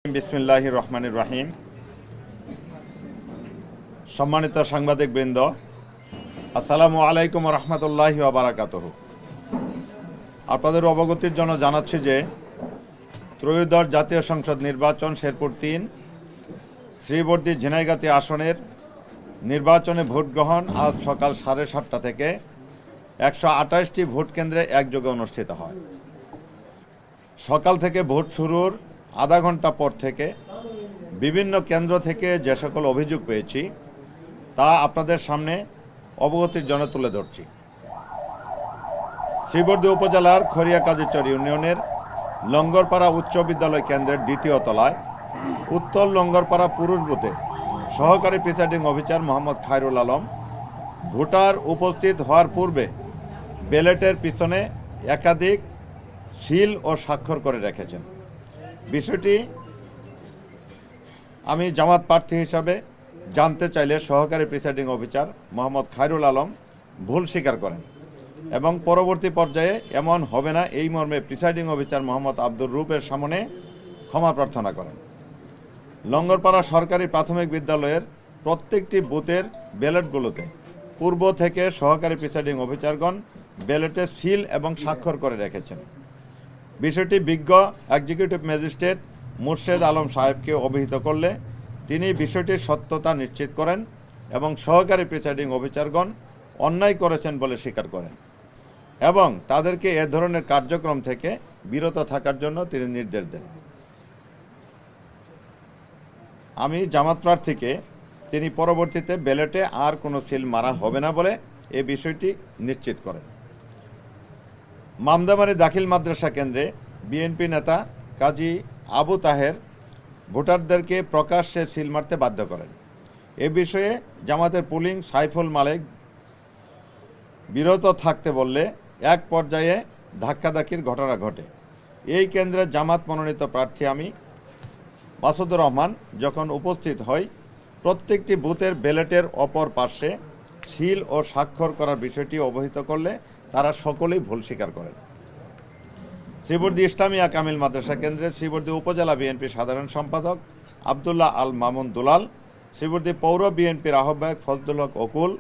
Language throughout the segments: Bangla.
বিসমিল্লাহির রহমানির রহিম। সম্মানিত সাংবাদিকবৃন্দ, আসসালামু আলাইকুম রহমতুল্লাহি ওয়া বারাকাতুহু। আপনাদের অবগতির জন্য জানাচ্ছি যে ত্রয়োদশ জাতীয় সংসদ নির্বাচন শেরপুর ৩ শ্রীবর্দী ঝিনাইগাতি আসনের নির্বাচনে ভোট গ্রহণ আজ সকাল 7:30টা থেকে 128টি ভোট কেন্দ্রে একযোগে অনুষ্ঠিত হয়। সকাল থেকে ভোট শুরুর আধা ঘন্টা পর থেকে বিভিন্ন কেন্দ্র থেকে যে সকল অভিযোগ পেয়েছি তা আপনাদের সামনে অবগতির জন্য তুলে ধরছি। শ্রীবর্দী উপজেলার খরিয়া কাজীচর ইউনিয়নের লঙ্গরপাড়া উচ্চ বিদ্যালয় কেন্দ্রের দ্বিতীয় তলায় উত্তর লঙ্গরপাড়া পুরুষ বুথে সহকারী presiding officer Mohammad Khairul Alam voter উপস্থিত হওয়ার পূর্বে ব্যালটের পিছনে একাধিক সিল ও স্বাক্ষর করে রেখেছেন। বিষয়টি আমি জামাত প্রার্থী হিসাবে জানতে চাইলে সহকারী প্রিসাইডিং অফিসার মোহাম্মদ খায়রুল আলম ভুল স্বীকার করেন এবং পরবর্তী পর্যায়ে এমন হবে না এই মর্মে প্রিসাইডিং অফিসার মোহাম্মদ আব্দুর রূপের সামনে ক্ষমা প্রার্থনা করেন। লঙ্গরপাড়া সরকারি প্রাথমিক বিদ্যালয়ের প্রত্যেকটি বুথের ব্যালটগুলোতে পূর্ব থেকে সহকারী প্রিসাইডিং অফিসারগণ ব্যালটে সিল এবং স্বাক্ষর করে রেখেছেন। বিষয়টি বিজ্ঞ এক্সিকিউটিভ ম্যাজিস্ট্রেট মুর্শেদ আলম সাহেবকে অবহিত করলে তিনি বিষয়টির সত্যতা নিশ্চিত করেন এবং সহকারী প্রিসাইডিং অফিসারগণ অন্যায় করেছেন বলে স্বীকার করেন এবং তাদেরকে এ ধরনের কার্যক্রম থেকে বিরত থাকার জন্য তিনি নির্দেশ দেন। আমি জামাত প্রার্থীকে তিনি পরবর্তীতে ব্যালটে আর কোনো সিল মারা হবে না বলে এ বিষয়টি নিশ্চিত করেন। মামদামারি দাখিল মাদ্রাসা কেন্দ্রে বিএনপি নেতা কাজী আবু তাহের ভোটারদেরকে প্রকাশ্যে সিল মারতে বাধ্য করেন। এ বিষয়ে জামাতের পুলিং সাইফুল মালিক বিরত থাকতে বললে এক পর্যায়ে ধাক্কাধাক্কির ঘটনা ঘটে। এই কেন্দ্রে জামাত মনোনীত প্রার্থী আমি মাসুদুর রহমান যখন উপস্থিত হই প্রত্যেকটি বুথের ব্যালটের অপর পার্শ্বে সিল ও স্বাক্ষর করার বিষয়টি অবহিত করলে তারা সকলেই ভুল স্বীকার করেন। শ্রীবর্দী ইসলামিয়া কামিল মাদ্রাসা কেন্দ্রে শ্রীবর্দী উপজেলা বিএনপি সাধারণ সম্পাদক আবদুল্লাহ আল মামুন দুলাল, শ্রীবর্দী পৌর বিএনপির আহ্বায়ক ফজলুল হক অকুল,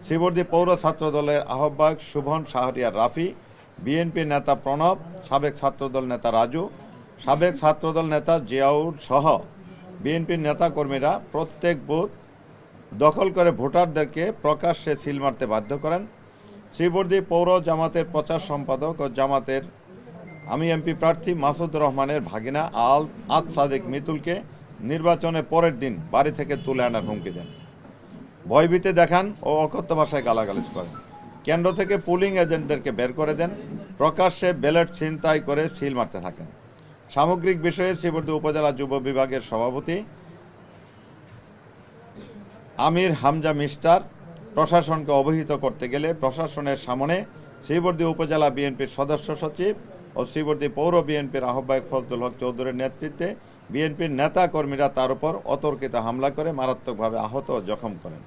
শ্রীবর্দী পৌর ছাত্র দলের আহ্বায়ক শুভন শাহরিয়ার রাফি, বিএনপি নেতা প্রণব, সাবেক ছাত্রদল নেতা রাজু, সাবেক ছাত্রদল নেতা জিয়াউল সহ বিএনপির নেতাকর্মীরা প্রত্যেক বুথ দখল করে ভোটারদেরকে প্রকাশ্যে সিল মারতে বাধ্য করেন। শ্রীবর্দী পৌর জামাতের প্রচার সম্পাদক ও জামাতের আমি এমপি প্রার্থী মাসুদুর রহমানের ভাগিনা আদ সাদেক মিতুলকে নির্বাচনে পরের দিন বাড়ি থেকে তুলে আনার হুমকি দেন, ভয়ভীতি দেখান ও অকথ্য ভাষায় গালাগালিজ করেন। কেন্দ্র থেকে পুলিং এজেন্টদেরকে বের করে দেন, প্রকাশ্যে ব্যালট ছিনতাই করে সিল মারতে থাকেন। সামগ্রিক বিষয়ে শ্রীবর্দী উপজেলা যুব বিভাগের সভাপতি আমির হামজা মিস্টার প্রশাসনকে অবহিত করতে গেলে প্রশাসনের সামনে শ্রীবর্দী উপজেলা বিএনপির সদস্য সচিব ও শ্রীবর্দী পৌর বিএনপির আহ্বায়ক ফজলুল হক চৌধুরীর নেতৃত্বে বিএনপির নেতা কর্মীরা তার উপর অতর্কিত হামলা করে মারাত্মকভাবে আহত ও জখম করেন।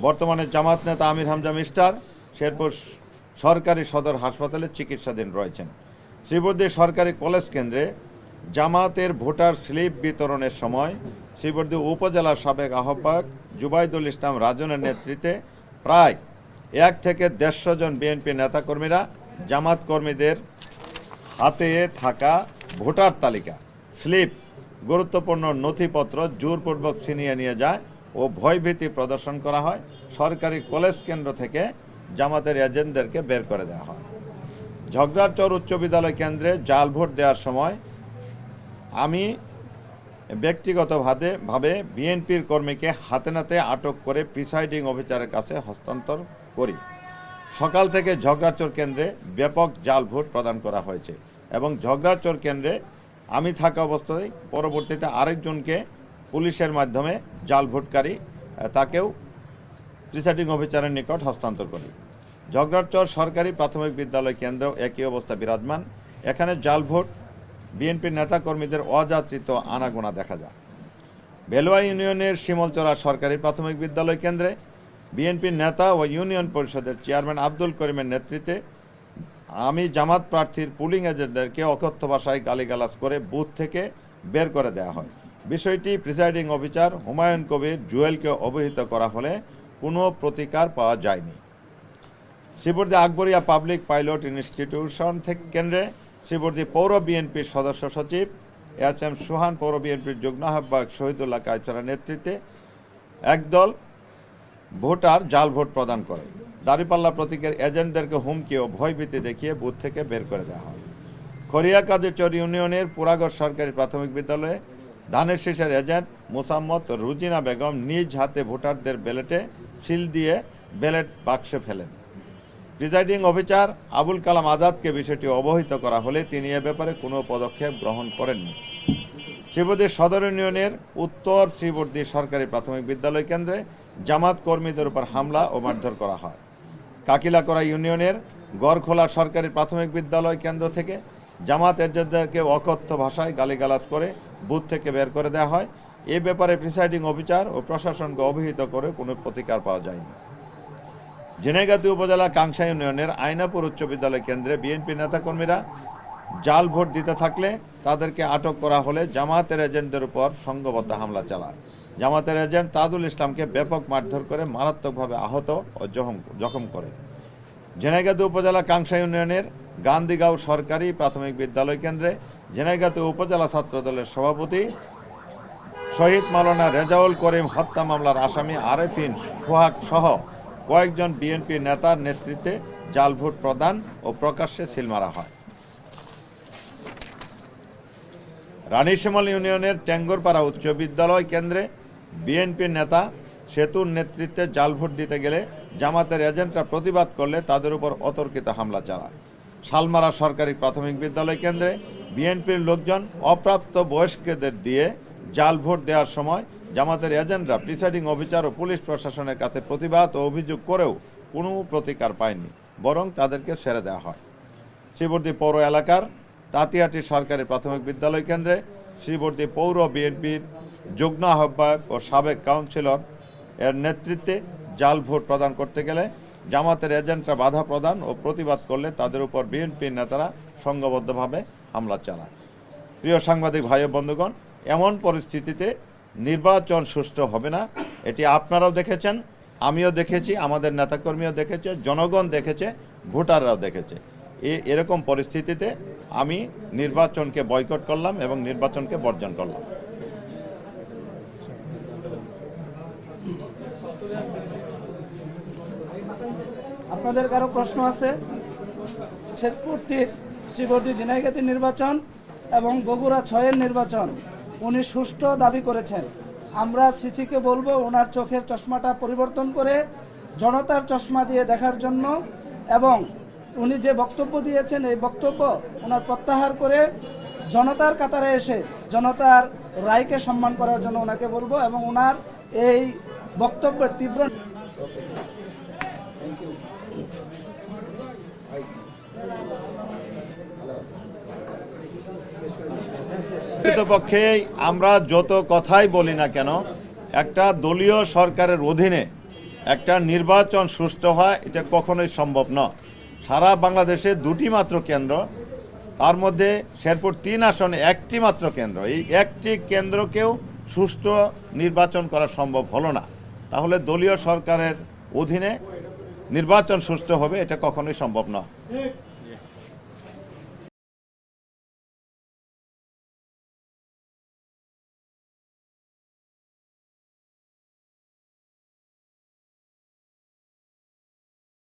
বর্তমানে জামাত নেতা আমির হামজা মিস্টার শেরপুর সরকারি সদর হাসপাতালে চিকিৎসাধীন রয়েছেন। শ্রীবর্দী সরকারি কলেজ কেন্দ্রে জামাতের ভোটার স্লিপ বিতরণের সময় শ্রীবর্দী উপজেলার সাবেক আহ্বায়ক জুবাইদুল ইসলাম রাজনের নেতৃত্বে প্রায় 1 থেকে 150 জন বিএনপি নেতাকর্মীরা জামাত কর্মীদের হাতে থাকা ভোটার তালিকা, স্লিপ, গুরুত্বপূর্ণ নথিপত্র জোরপূর্বক ছিনিয়ে নিয়ে যায় ও ভয়ভীতি প্রদর্শন করা হয়। সরকারি কলেজ কেন্দ্র থেকে জামাতের এজেন্টদেরকে বের করে দেওয়া হয়। ঝগড়ারচর উচ্চ বিদ্যালয় কেন্দ্রে জাল ভোট দেওয়ার সময় আমি ব্যক্তিগতভাবে বিএনপির কর্মীকে হাতে নাতে আটক করে প্রিসাইডিং অফিসারের কাছে হস্তান্তর করি। সকাল থেকে ঝগড়ারচর কেন্দ্রে ব্যাপক জাল ভোট প্রদান করা হয়েছে এবং ঝগড়ারচর কেন্দ্রে আমি থাকা অবস্থায় পরবর্তীতে আরেকজনকে পুলিশের মাধ্যমে জাল ভোটকারী তাকেও প্রিসাইডিং অফিসারের নিকট হস্তান্তর করি। ঝগড়ারচর সরকারি প্রাথমিক বিদ্যালয় কেন্দ্রেও একই অবস্থা বিরাজমান। এখানে জাল ভোট বিএনপির নেতাকর্মীদের অযাচিত আনাগোনা দেখা যায়। বেলুয়া ইউনিয়নের শিমলচরা সরকারি প্রাথমিক বিদ্যালয় কেন্দ্রে বিএনপির নেতা ও ইউনিয়ন পরিষদের চেয়ারম্যান আব্দুল করিমের নেতৃত্বে আমি জামাত প্রার্থীর পুলিং এজেন্টদেরকে অকথ্য ভাষায় গালিগালাজ করে বুথ থেকে বের করে দেওয়া হয়। বিষয়টি প্রিসাইডিং অফিসার হুমায়ুন কবির জুয়েলকে অবহিত করা হলে কোনো প্রতিকার পাওয়া যায়নি। Sreebardi Akbaria public pilot institution থেকে কেন্দ্রে শ্রীবর্দী পৌর বিএনপির সদস্য সচিব এম সুহান, পৌর বিএনপির যুগ্ম আহ্বায়ক শহীদুল্লাহ কায়ছাড়ার নেতৃত্বে একদল ভোটার জাল ভোট প্রদান করে দাঁড়িপাল্লা প্রতীকের এজেন্টদেরকে হুমকি ও ভয়ভীতি দেখিয়ে বুথ থেকে বের করে দেওয়া হয়। খরিয়া কাজীচর ইউনিয়নের পুরাগড় সরকারি প্রাথমিক বিদ্যালয়ে ধানের শীষের এজেন্ট মোসাম্মদ রুজিনা বেগম নিজ হাতে ভোটারদের ব্যালটে সিল দিয়ে ব্যালট বাক্সে ফেলেন। প্রিজাইডিং অফিসার আবুল কালাম আজাদকে বিষয়টি অবহিত করা হলে তিনি এ ব্যাপারে কোনো পদক্ষেপ গ্রহণ করেননি। শ্রীবর্দী সদর ইউনিয়নের উত্তর শ্রীবর্দী সরকারি প্রাথমিক বিদ্যালয় কেন্দ্রে জামাত কর্মীদের উপর হামলা ও মারধর করা হয়। কাকিলাকড়া ইউনিয়নের গড়খোলা সরকারি প্রাথমিক বিদ্যালয় কেন্দ্র থেকে জামাত এজেন্টদেরকে অকথ্য ভাষায় গালিগালাজ করে বুথ থেকে বের করে দেওয়া হয়। এ ব্যাপারে প্রিসাইডিং অফিসার ও প্রশাসনকে অবহিত করে কোনো প্রতিকার পাওয়া যায়নি। ঝিনাইগাতী উপজেলা কাংসা ইউনিয়নের আয়নাপুর উচ্চ বিদ্যালয় কেন্দ্রে বিএনপি নেতাকর্মীরা জাল ভোট দিতে থাকলে তাদেরকে আটক করা হলে জামাতের এজেন্টদের উপর সংঘবদ্ধ হামলা চালায়। জামাতের এজেন্ট তাজুল ইসলামকে ব্যাপক মারধর করে মারাত্মকভাবে আহত ও জখম করে। ঝিনাইগাতী উপজেলা কাংসা ইউনিয়নের গান্ধীগাঁও সরকারি প্রাথমিক বিদ্যালয় কেন্দ্রে ঝিনাইগাতী উপজেলা ছাত্রদলের সভাপতি শহীদ মাওলানা রেজাউল করিম হত্যা মামলার আসামি আরেফিন সোহাগ সহ কয়েকজন বিএনপি নেতার নেতৃত্বে জাল ভোট প্রদান ও প্রকাশ্যে সিল মারা হয়। রানীশিমল ইউনিয়নের টেঙ্গরপাড়া উচ্চ বিদ্যালয় কেন্দ্রে বিএনপির নেতা সেতুর নেতৃত্বে জাল ভোট দিতে গেলে জামাতের এজেন্টরা প্রতিবাদ করলে তাদের উপর অতর্কিত হামলা চালায়। শালমারা সরকারি প্রাথমিক বিদ্যালয় কেন্দ্রে বিএনপির লোকজন অপ্রাপ্ত বয়স্কদের দিয়ে জাল ভোট দেওয়ার সময় জামাতের এজেন্টরা প্রিসাইডিং অফিসার ও পুলিশ প্রশাসনের কাছে প্রতিবাদ ও অভিযোগ করেও কোনো প্রতিকার পায়নি, বরং তাদেরকে ছেড়ে দেওয়া হয়। শ্রীবর্দী পৌর এলাকার তাঁতিয়াটি সরকারি প্রাথমিক বিদ্যালয় কেন্দ্রে শ্রীবর্দী পৌর বিএনপির যুগ্ম আহ্বায়ক ও সাবেক কাউন্সিলর এর নেতৃত্বে জাল ভোট প্রদান করতে গেলে জামাতের এজেন্টরা বাধা প্রদান ও প্রতিবাদ করলে তাদের উপর বিএনপির নেতারা সংঘবদ্ধভাবে হামলা চালায়। প্রিয় সাংবাদিক ভাই ও বন্ধুগণ, এমন পরিস্থিতিতে নির্বাচন সুষ্ঠু হবে না, এটি আপনারাও দেখেছেন, আমিও দেখেছি, আমাদের নেতাকর্মীও দেখেছে, জনগণ দেখেছে, ভোটাররাও দেখেছে। এরকম পরিস্থিতিতে আমি নির্বাচনকে বয়কট করলাম এবং নির্বাচনকে বর্জন করলাম। আপনাদের কারো প্রশ্ন আছে? শেরপুর 3 শ্রীবর্দী ঝিনাইগাতী নির্বাচন এবং বগুড়া 6-এর নির্বাচন উনি সুষ্ঠু দাবি করেছেন। আমরা সিসিকে বলবো ওনার চোখের চশমাটা পরিবর্তন করে জনতার চশমা দিয়ে দেখার জন্য, এবং উনি যে বক্তব্য দিয়েছেন এই বক্তব্য ওনার প্রত্যাহার করে জনতার কাতারে এসে জনতার রায়কে সম্মান করার জন্য ওনাকে বলবো, এবং ওনার এই বক্তব্যের তীব্র প্রকৃতপক্ষে আমরা যত কথাই বলি না কেন, একটা দলীয় সরকারের অধীনে একটা নির্বাচন সুষ্ঠু হয় এটা কখনোই সম্ভব নয়। সারা বাংলাদেশে 2টি মাত্র কেন্দ্র, তার মধ্যে শেরপুর 3 আসনে 1টি মাত্র কেন্দ্র, এই 1টি কেন্দ্রকেও সুষ্ঠু নির্বাচন করা সম্ভব হলো না। তাহলে দলীয় সরকারের অধীনে নির্বাচন সুষ্ঠু হবে এটা কখনোই সম্ভব নয়।